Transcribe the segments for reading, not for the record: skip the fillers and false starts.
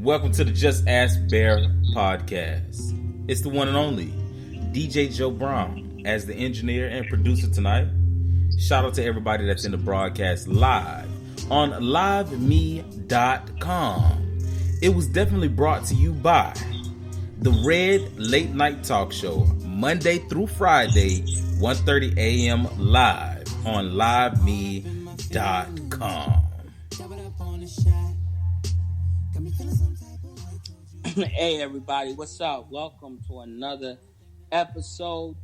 Welcome to the Just Ask Bear podcast. It's the one and only DJ Joe Brown as the engineer and producer tonight. Shout out to everybody that's in the broadcast live on liveme.com. It was definitely brought to you by the Red Late Night Talk Show, Monday through Friday, 1:30 a.m. live on liveme.com. Hey everybody, what's up? Welcome to another episode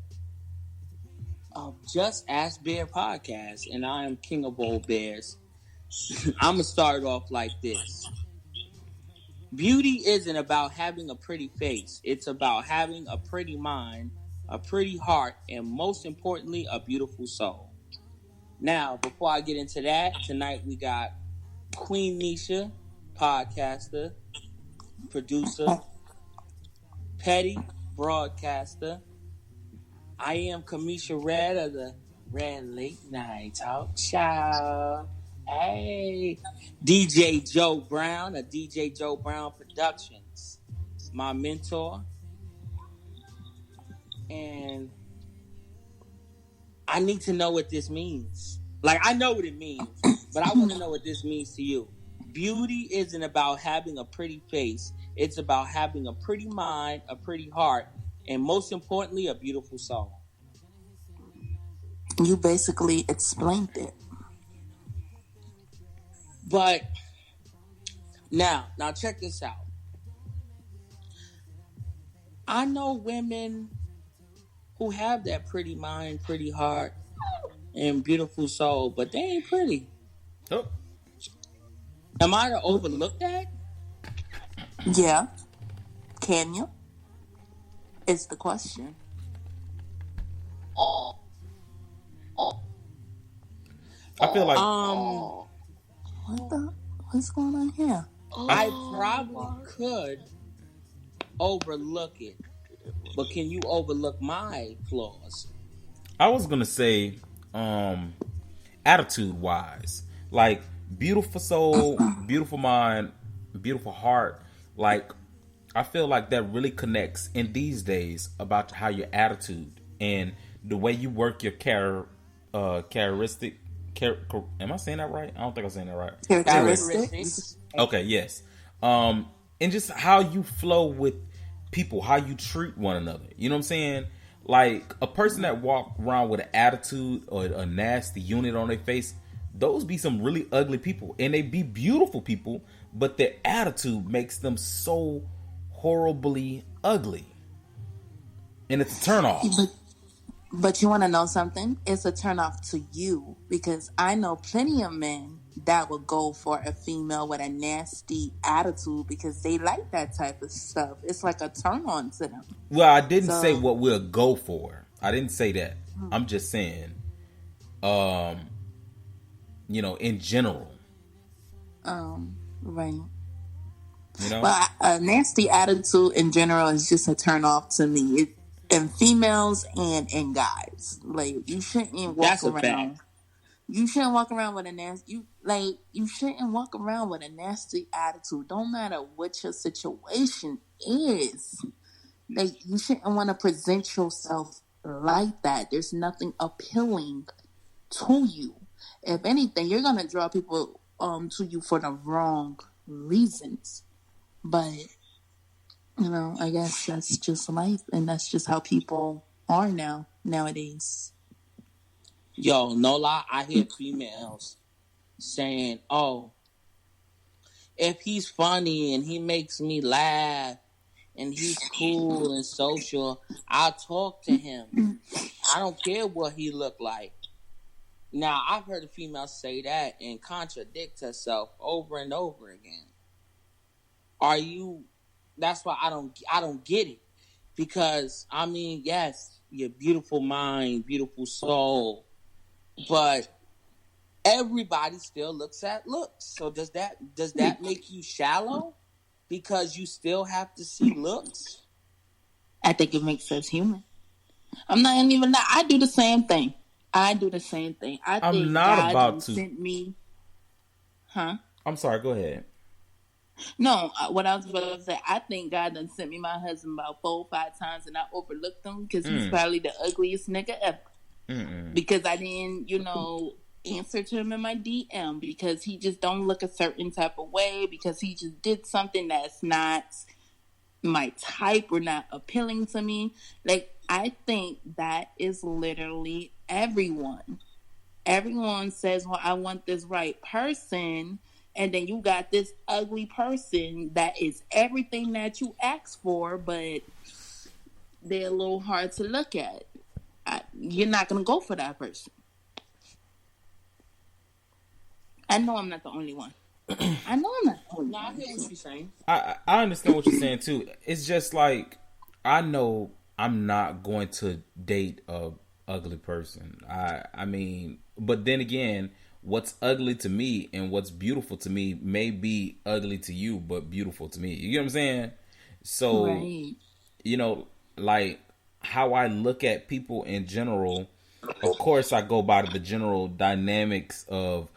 of Just Ask Bear podcast, and I am King of All Bears. I'm gonna start off like this. Beauty isn't about having a pretty face. It's about having a pretty mind, a pretty heart, and most importantly, a beautiful soul. Now, before I get into that, tonight we got Queen Nisha, podcaster, producer, petty broadcaster. I am Kamisha Red of the Red Late Night Talk Show. Hey, DJ Joe Brown of DJ Joe Brown Productions, my mentor. And I need to know what this means. Like, I know what it means, but I want to know what this means to you. Beauty isn't about having a pretty face. It's about having a pretty mind, a pretty heart, and most importantly, a beautiful soul. You basically explained it. But now check this out. I know women who have that pretty mind, pretty heart, and beautiful soul, but they ain't pretty. Oh. Am I to overlook that? Yeah. Can you? It's the question. I feel like What's going on here? I probably could overlook it, but can you overlook my flaws? I was gonna say, attitude wise, like beautiful soul, beautiful mind, beautiful heart. Like, I feel like that really connects in these days about how your attitude and the way you work your characteristic. Am I saying that right? I don't think I'm saying that right. Characteristics. Okay, yes. And just how you flow with people, how you treat one another. You know what I'm saying? Like, a person that walk around with an attitude or a nasty unit on their face, those be some really ugly people. And they be beautiful people, but their attitude makes them so horribly ugly. And it's a turnoff. But you want to know something? It's a turnoff to you, because I know plenty of men that would go for a female with a nasty attitude because they like that type of stuff. It's like a turn on to them. Well, I didn't say what we'll go for. I didn't say that. I'm just saying, in general. Right. You know? Well, a nasty attitude in general is just a turn off to me. In females and in guys, like, you shouldn't walk around. You shouldn't walk around with a nasty. You shouldn't walk around with a nasty attitude. Don't matter what your situation is. Like, you shouldn't want to present yourself like that. There's nothing appealing to you. If anything, you're gonna draw people to you for the wrong reasons. But I guess that's just life, and that's just how people are nowadays. Yo, no lie, I hear females saying, "Oh, if he's funny and he makes me laugh and he's cool and social, I'll talk to him. I don't care what he look like." Now, I've heard a female say that and contradict herself over and over again. That's why I don't get it. Because, yes, your beautiful mind, beautiful soul, but everybody still looks at looks. So does that make you shallow? Because you still have to see looks? I think it makes us human. I'm not even that. I do the same thing. I think I'm not God about to. sent me. Huh? I'm sorry. Go ahead. No, what I was about to say, I think God done sent me my husband about 4 or 5 times, and I overlooked him because he's probably the ugliest nigga ever. Because I didn't, answer to him in my DM because he just don't look a certain type of way, because he just did something that's not my type or not appealing to me. Like, I think that is literally everyone. Everyone says, well, I want this right person, and then you got this ugly person that is everything that you asked for, but they're a little hard to look at. You're not going to go for that person. I know I'm not the only one. I know I'm not the only one. I hear what you're saying. I understand what you're saying too. It's just like, I know I'm not going to date a ugly person. I mean, but then again, what's ugly to me and what's beautiful to me may be ugly to you, but beautiful to me. You get what I'm saying? So, right. Like how I look at people in general, of course I go by the general dynamics of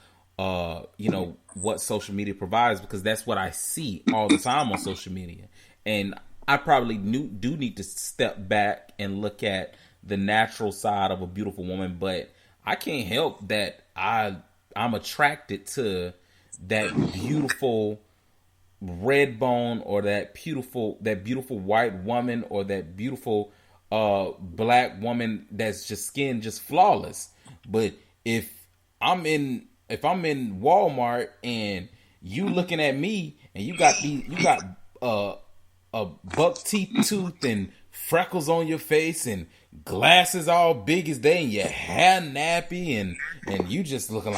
what social media provides, because that's what I see all the time on social media. And I probably do need to step back and look at the natural side of a beautiful woman, but I can't help that I'm attracted to that beautiful red bone, or that beautiful white woman, or that beautiful black woman that's just skin just flawless. But if I'm in Walmart and you looking at me and you got a buck teeth tooth and freckles on your face and glasses all big as day and your hair nappy and you just looking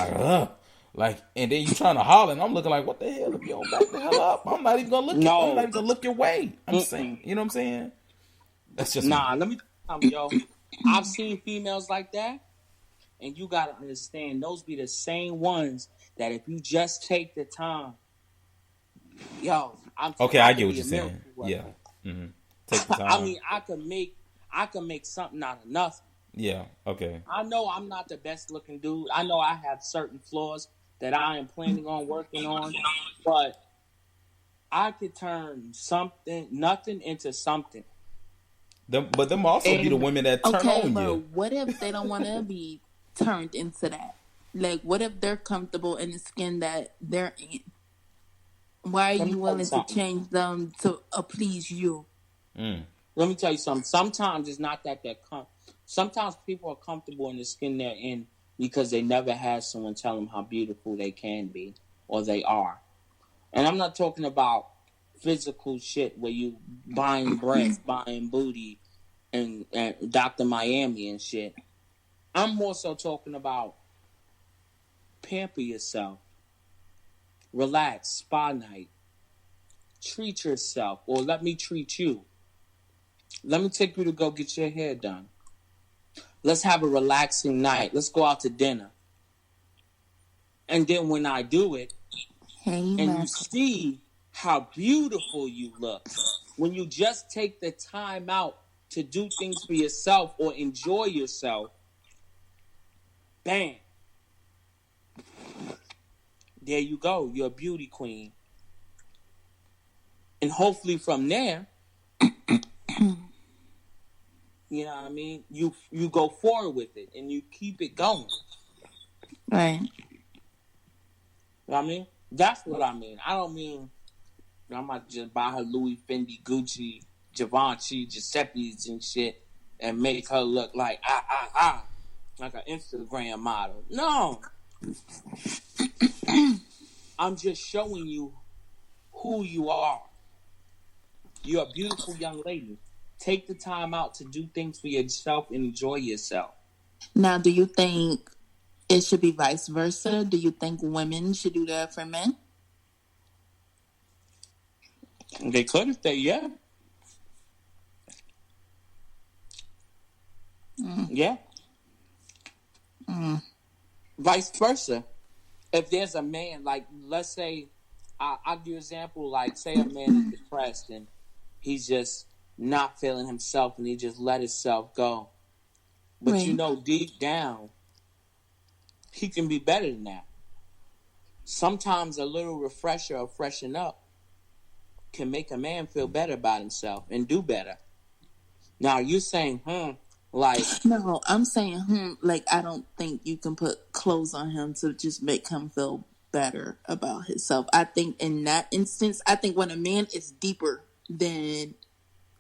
like, and then you trying to holler and I'm looking like, what the hell? If you don't back the hell up, I'm not even gonna look. No. I'm not even gonna look your way. I'm saying, you know what I'm saying? That's just let me tell you, yo. I've seen females like that. And you gotta understand, those be the same ones that if you just take the time, I get what you're saying. Yeah. Mm-hmm. Take the time. I mean, I can make something out of nothing. Yeah. Okay. I know I'm not the best looking dude. I know I have certain flaws that I am planning on working on, but I could turn nothing into something. But them also be the women that turn on but you. What if they don't want to be turned into that? Like, what if they're comfortable in the skin that they're in? Why are you willing to change them to please you? Let me tell you something. Sometimes it's not that they're sometimes people are comfortable in the skin they're in because they never had someone tell them how beautiful they can be or they are. And I'm not talking about physical shit where you buying breasts, buying booty, and Dr. Miami and shit. I'm more so talking about pamper yourself, relax, spa night, treat yourself, or let me treat you. Let me take you to go get your hair done. Let's have a relaxing night. Let's go out to dinner. And then when I do it, you see how beautiful you look, when you just take the time out to do things for yourself or enjoy yourself, bam. There you go. You're a beauty queen. And hopefully from there, you know what I mean? You go forward with it and you keep it going. Right. You know what I mean? That's what I mean. I don't mean I might just buy her Louis, Fendi, Gucci, Givenchy, Giuseppe's and shit and make her look like like an Instagram model. No. I'm just showing you who you are. You're a beautiful young lady. Take the time out to do things for yourself and enjoy yourself. Now, do you think it should be vice versa? Do you think women should do that for men? They could if they, yeah. Yeah. Vice versa. If there's a man, like, let's say, I'll give you an example, like, say a man is depressed and he's just not feeling himself and he just let himself go. But you know, deep down, he can be better than that. Sometimes a little refresher or freshen up can make a man feel better about himself and do better. Now, you're saying, like... No, I'm saying, like, I don't think you can put clothes on him to just make him feel better about himself. I think in that instance, when a man is deeper than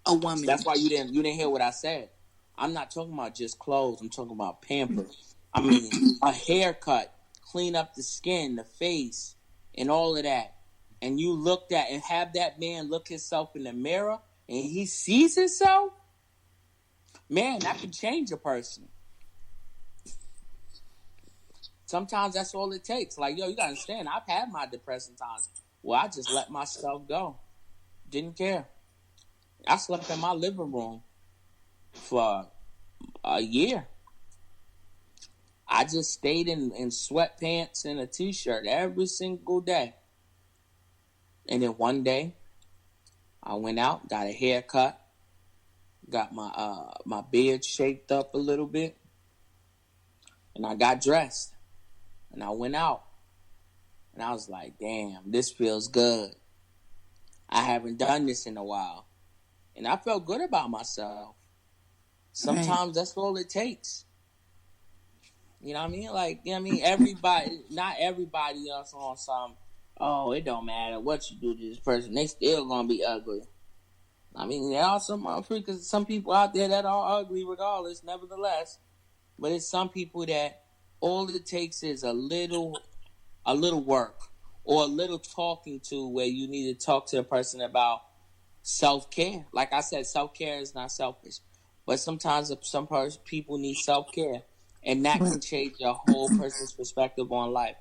a woman. That's why you didn't hear what I said. I'm not talking about just clothes. I'm talking about pampers. I mean, a haircut, clean up the skin, the face, and all of that. And you looked at and have that man look himself in the mirror and he sees himself, man, that can change a person. Sometimes that's all it takes. Like, yo, you gotta understand, I've had my depressing times where I just let myself go. Didn't care. I slept in my living room for a year. I just stayed in sweatpants and a t-shirt every single day. And then one day, I went out, got a haircut, got my beard shaped up a little bit, and I got dressed. And I went out. And I was like, damn, this feels good. I haven't done this in a while. And I felt good about myself. Sometimes that's all it takes. You know what I mean? Like, you know what I mean? Everybody, not everybody else on some, oh, it don't matter what you do to this person. They still gonna be ugly. I mean, there are some people out there that are ugly regardless, nevertheless. But it's some people that all it takes is a little work or a little talking to where you need to talk to a person about self-care. Like I said, self-care is not selfish. But sometimes some people need self-care. And that can change your whole person's perspective on life.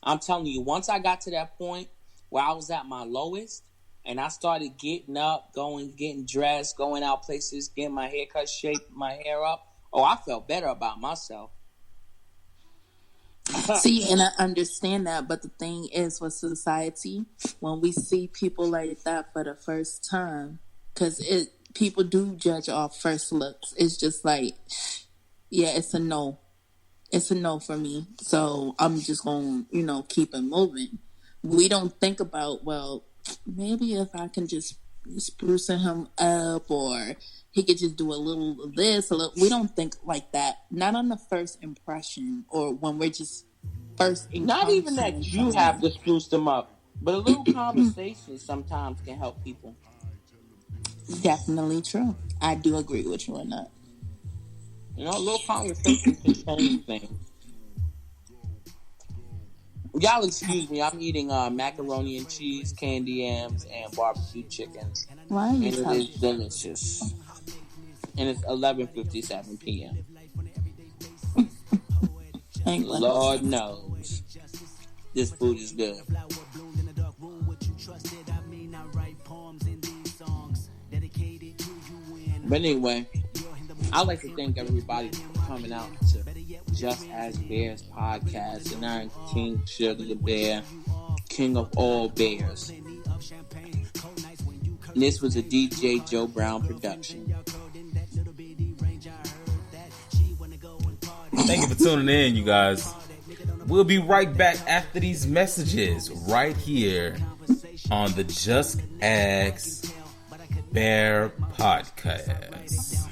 I'm telling you, once I got to that point where I was at my lowest and I started getting up, getting dressed, going out places, getting my hair cut, shaping my hair up, I felt better about myself. See, and I understand that, but the thing is with society, when we see people like that for the first time, because people do judge off first looks. It's just like, yeah, it's a no. It's a no for me. So I'm just going to, keep it moving. We don't think about, well, maybe if I can just sprucing him up or he could just do a little of this. We don't think like that. Not on the first impression or when we're just first encountering. Not even that you have to spruce them up, but a little conversation sometimes can help people. Definitely true. I do agree with you on that. A little conversation can change things. Y'all excuse me, I'm eating macaroni and cheese, candy yams, and barbecue chicken. Why are you and it is delicious. And it's 11:57 p.m. Lord knows this food is good. But anyway, I'd like to thank everybody for coming out to Just As Bears podcast. And I'm King Sugar the Bear, king of all bears. And this was a DJ Joe Brown production. Thank you for tuning in, you guys. We'll be right back after these messages right here on the Just Ask Bear podcast.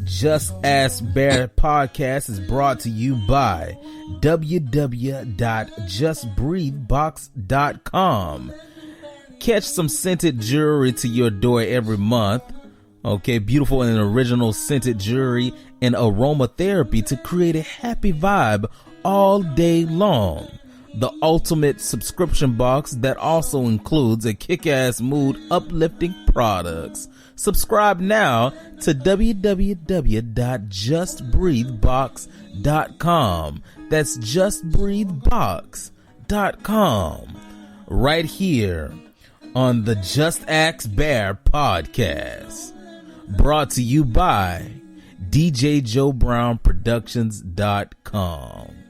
Just Ask Bear podcast is brought to you by www.justbreathebox.com. Catch some scented jewelry to your door every month. Okay, beautiful and original scented jewelry and aromatherapy to create a happy vibe all day long. The ultimate subscription box that also includes a kick-ass mood uplifting products. Subscribe now to www.justbreathebox.com. That's justbreathebox.com. Right here on the Just Ask Bear podcast. Brought to you by DJJoeBrownProductions.com.